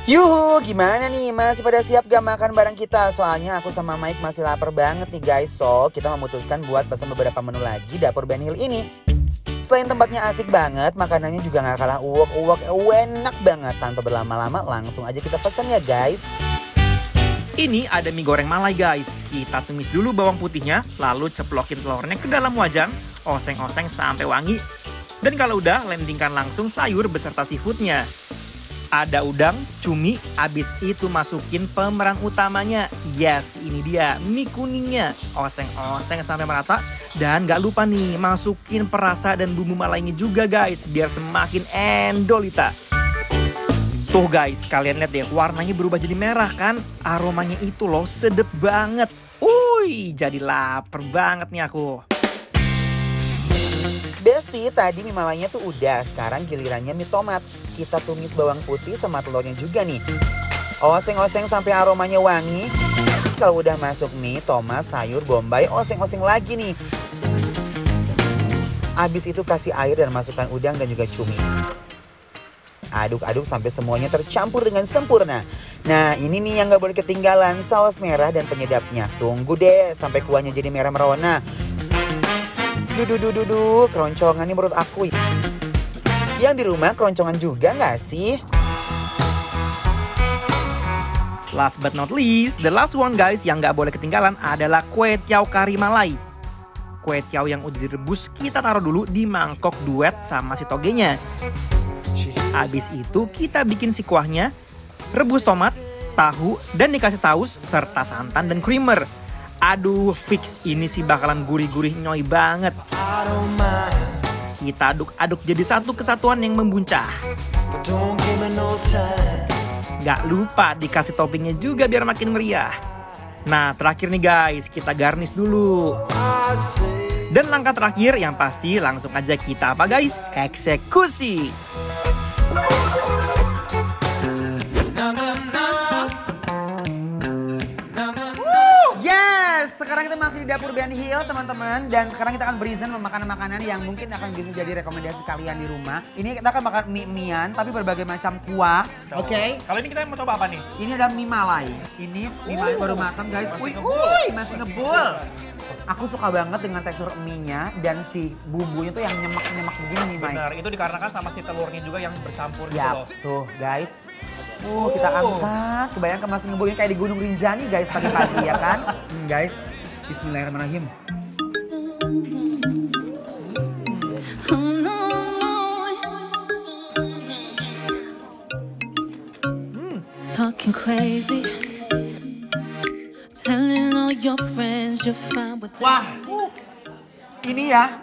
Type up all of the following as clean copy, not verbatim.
Yuhu, gimana nih? Masih pada siap gak makan bareng kita? Soalnya aku sama Mike masih lapar banget nih guys. So, kita memutuskan buat pesan beberapa menu lagi dapur Ben Hill ini. Selain tempatnya asik banget, makanannya juga gak kalah uwek-uwek, enak banget. Tanpa berlama-lama, langsung aja kita pesan ya guys. Ini ada mie goreng Malai guys. Kita tumis dulu bawang putihnya, lalu ceplokin telurnya ke dalam wajan, oseng-oseng sampai wangi. Dan kalau udah, landingkan langsung sayur beserta seafoodnya. Ada udang, cumi, abis itu masukin pemeran utamanya. Yes, ini dia mie kuningnya. Oseng-oseng sampai merata. Dan gak lupa nih, masukin perasa dan bumbu malainya juga guys, biar semakin endolita. Tuh guys, kalian lihat deh, warnanya berubah jadi merah kan? Aromanya itu loh, sedep banget. Jadi lapar banget nih aku. Besti, tadi mie malainya tuh udah, sekarang gilirannya mie tomat. Kita tumis bawang putih sama telurnya juga nih. Oseng-oseng sampai aromanya wangi. Kalau udah masuk mie, tomat, sayur, bombay, oseng-oseng lagi nih. Abis itu kasih air dan masukkan udang dan juga cumi. Aduk-aduk sampai semuanya tercampur dengan sempurna. Nah, ini nih yang gak boleh ketinggalan, saus merah dan penyedapnya. Tunggu deh sampai kuahnya jadi merah merona. Duh, keroncongan nih menurut aku. Yang di rumah keroncongan juga nggak sih? Last but not least, the last one guys yang nggak boleh ketinggalan adalah kue tiao kari Malai. Kue tiao yang udah direbus kita taruh dulu di mangkok duet sama si togenya. Habis itu kita bikin si kuahnya, rebus tomat, tahu, dan dikasih saus serta santan dan creamer. Aduh, fix ini sih bakalan gurih-gurih nyoy banget. Kita aduk-aduk jadi satu kesatuan yang membuncah. Gak lupa dikasih toppingnya juga biar makin meriah. Nah, terakhir nih guys, kita garnish dulu. Dan langkah terakhir yang pasti langsung aja kita apa guys? Eksekusi. Sekarang kita masih di dapur Ben Hill teman-teman. Dan sekarang kita akan berizen memakan makanan yang mungkin akan bisa jadi rekomendasi kalian di rumah. Ini kita akan makan mie-mian tapi berbagai macam kuah. Oke. Kalau ini kita mau coba apa nih? Ini ada mie malai. Ini mie malai baru matang guys. Masih ngebul. Aku suka banget dengan tekstur mie-nya dan si bumbunya tuh yang nyemak-nyemak begini nih, Mike. Benar, itu dikarenakan sama si telurnya juga yang bercampur gitu loh. Tuh guys. Kita angkat. Kebayang masih ngebulnya kayak di Gunung Rinjani guys pagi-pagi ya kan? Guys, bismillahirrahmanirrahim. Talking crazy. Telling all your friends you're fine with that. Wah, ini ya,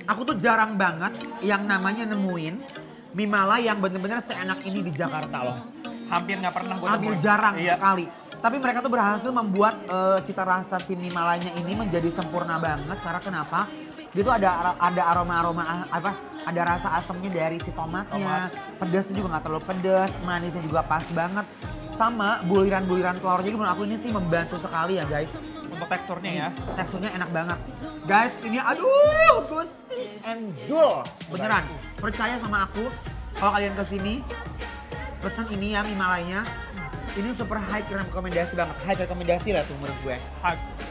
aku tuh jarang banget yang namanya nemuin mie malai yang bener-bener seenak ini di Jakarta loh. Hampir nggak pernah gue nemuin. Hampir jarang sekali. Tapi mereka tuh berhasil membuat cita rasa si mie malainya ini menjadi sempurna banget. Karena kenapa? Dia tuh ada aroma-aroma apa? Ada rasa asamnya dari si tomatnya. Pedasnya juga nggak terlalu pedas, manisnya juga pas banget. Sama buliran-buliran telur. Jadi menurut aku ini sih membantu sekali ya guys. Untuk teksturnya ya. Teksturnya enak banget. Guys, ini aduh gusti endul. Beneran, percaya sama aku. Kalau kalian kesini, pesen ini ya mie malainya. Ini super high rekomendasi banget. High rekomendasi lah tuh menurut gue.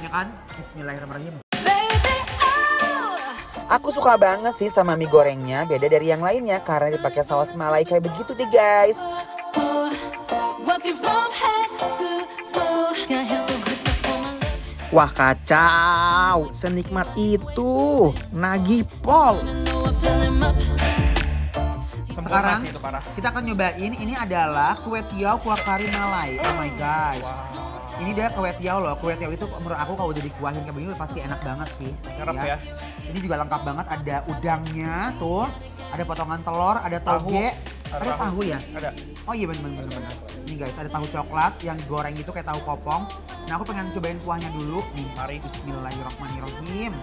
Ya kan? Bismillahirrahmanirrahim. Aku suka banget sih sama mie gorengnya. Beda dari yang lainnya karena dipakai saus malai kayak begitu deh guys. Wah kacau, senikmat itu, nagih pol. Sekarang kita akan nyobain, ini adalah kue tiao kuah kari Malai. Oh my gosh. Ini dia kue tiao loh, kue tiao itu menurut aku kalau udah dikuahin kayak begini pasti enak banget sih. Nyerap ya. Ini juga lengkap banget, ada udangnya tuh, ada potongan telur, ada toge. Ada tahu ya? Ada. Oh iya bener. Nih guys, ada tahu coklat yang goreng gitu kayak tahu kopong. Nah aku pengen cobain kuahnya dulu. Nih, mari bismillahirrahmanirrahim.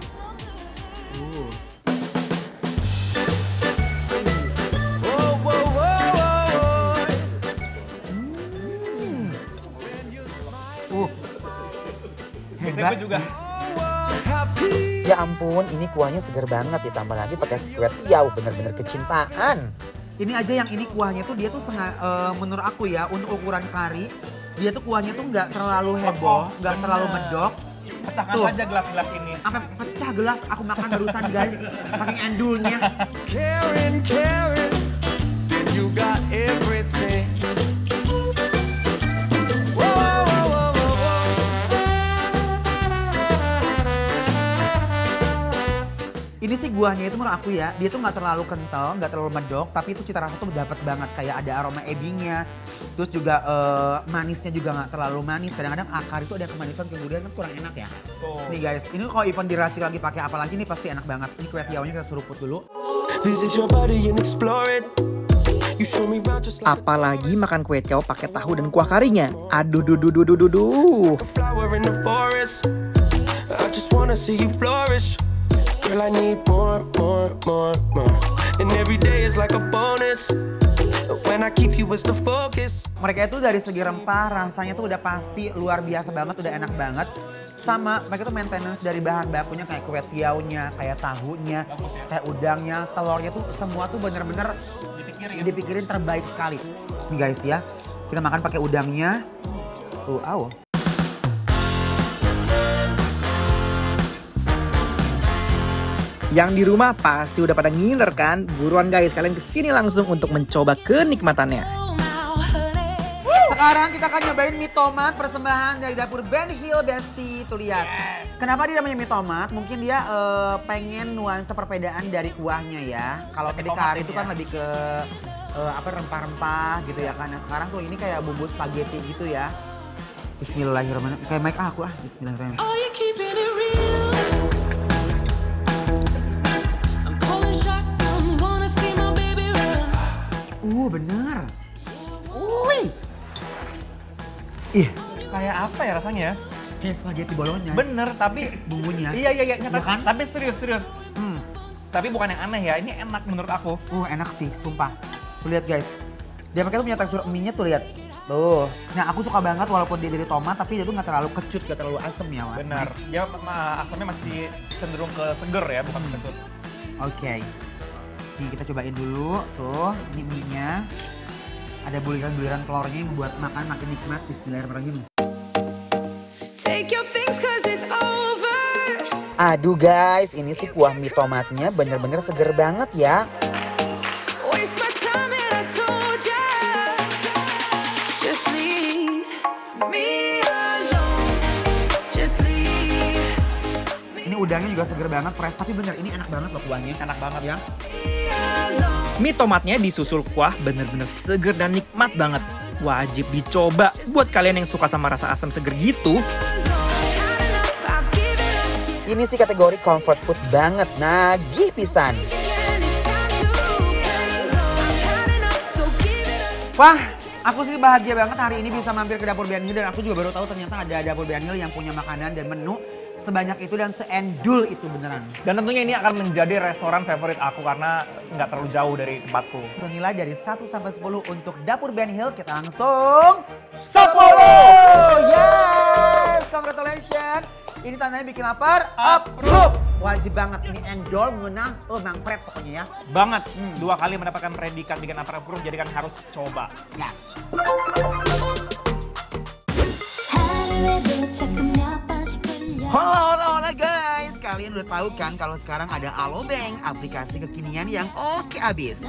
Hebat juga. Ya ampun, ini kuahnya segar banget ditambah lagi pakai kue tiao, bener-bener kecintaan. Ini aja yang ini kuahnya tuh dia tuh menurut aku ya untuk ukuran kari dia tuh kuahnya tuh nggak terlalu heboh, nggak terlalu medok. Pecahkan Tuh. saja gelas-gelas ini. Sampai pecah gelas aku makan barusan guys, pakai endulnya. Karen, then you got everything. Whoa, whoa, whoa, whoa, whoa. Ini sih kuahnya itu menurut aku ya, dia tuh nggak terlalu kental, nggak terlalu medok, tapi itu cita rasa tuh dapat banget kayak ada aroma ebinya, terus juga manisnya juga nggak terlalu manis. Kadang-kadang akar itu ada kemanisan kemudian kan kurang enak ya. Tuh. Nih guys, ini kalau even diracik lagi pakai apa lagi nih pasti enak banget. Ini kue tiaonya kita seruput dulu. Visit your body and explore it. You show me round just like Apalagi makan kue tiaw pakai tahu dan kuah karinya. Aduh, duh. a flower in the forest. I just wanna see you flourish. Girl, I need more. And every day is like a bonus. When I keep you as the focus. Mereka itu dari segi rempah rasanya tuh udah pasti luar biasa banget, udah enak banget. Sama mereka tuh maintenance dari bahan bakunya kayak kue tiaunya, kayak tahunya, kayak udangnya, telurnya tuh semua tuh bener-bener dipikirin terbaik sekali. Nih guys ya, kita makan pakai udangnya. Tuh, Yang di rumah pasti udah pada ngiler kan? Buruan guys, kalian kesini langsung untuk mencoba kenikmatannya. Sekarang kita akan nyobain mie tomat persembahan dari dapur Ben Hill Besti. Tuh lihat. Kenapa dia namanya mie tomat? Mungkin dia pengen nuansa perbedaan dari kuahnya ya. Kalau tadi kari itu kan lebih ke rempah-rempah gitu ya kan. Nah sekarang tuh ini kayak bumbu spaghetti gitu ya. Bismillahirrahmanirrahim. Kayak mic aku Bismillahirrahmanirrahim. Oh, you're keeping it real. I'm calling shotgun, wanna see my baby run. Bener. Wih. Ih, Kayak apa ya rasanya ya? kayak spaghetti bolognese. Bener, tapi Bumbunya. Iya, Iya kan? Tapi serius. Hmm. Tapi bukan yang aneh ya, ini enak menurut aku. Enak sih, sumpah. Tuh lihat guys. Dia pakai tuh punya tekstur mie-nya tuh lihat. Tuh. Nah, aku suka banget walaupun dia dari tomat tapi dia tuh nggak terlalu kecut, nggak terlalu asem ya, Mas. Benar. Dia asamnya masih cenderung ke seger ya, bukan kecut. Oke. Nih kita cobain dulu. Tuh, ini mie-nya. Ada buliran-buliran telurnya yang membuat makan makin nikmat. Bismillahirrahmanirrahim. Take your things 'cause it's over. Aduh guys, ini sih kuah mie tomatnya bener-bener seger banget ya. Waste my time and I told ya. Just leave me alone. Just leave Ini udangnya juga seger banget, fresh. Tapi bener, ini enak banget loh kuahnya. Enak banget Ya. me alone. Mie tomatnya disusul kuah bener-bener seger dan nikmat banget. Wajib dicoba buat kalian yang suka sama rasa asam seger gitu. Had enough, I've given up. Ini sih kategori comfort food banget. Nagih pisan. And it's time to I've had enough, so give it up. Wah, aku sih bahagia banget hari ini bisa mampir ke dapur Ben Hill dan aku juga baru tahu ternyata ada dapur Ben Hill yang punya makanan dan menu sebanyak itu dan seendul itu beneran. Dan tentunya ini akan menjadi restoran favorit aku karena nggak terlalu jauh dari tempatku. Nilai dari 1 sampai 10 untuk dapur Ben Hill kita langsung 10! Yes! Congratulations! Ini tandanya bikin lapar, approve! Wajib banget, ini endol, mengenang, mangpret pokoknya ya. Banget, 2 kali mendapatkan predikat bikin lapar approve, jadi kan harus coba. Yes! Hola guys, kalian udah tahu kan kalau sekarang ada Alobank, aplikasi kekinian yang oke abis.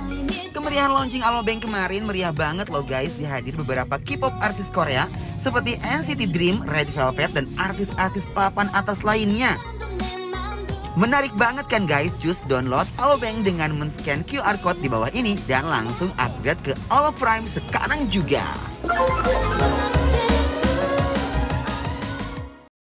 Kemeriahan launching Alobank kemarin meriah banget loh guys, dihadir beberapa K-pop artis Korea seperti NCT Dream, Red Velvet, dan artis-artis papan atas lainnya. Menarik banget kan guys, just download Alobank dengan men-scan QR code di bawah ini dan langsung upgrade ke Alo Prime sekarang juga.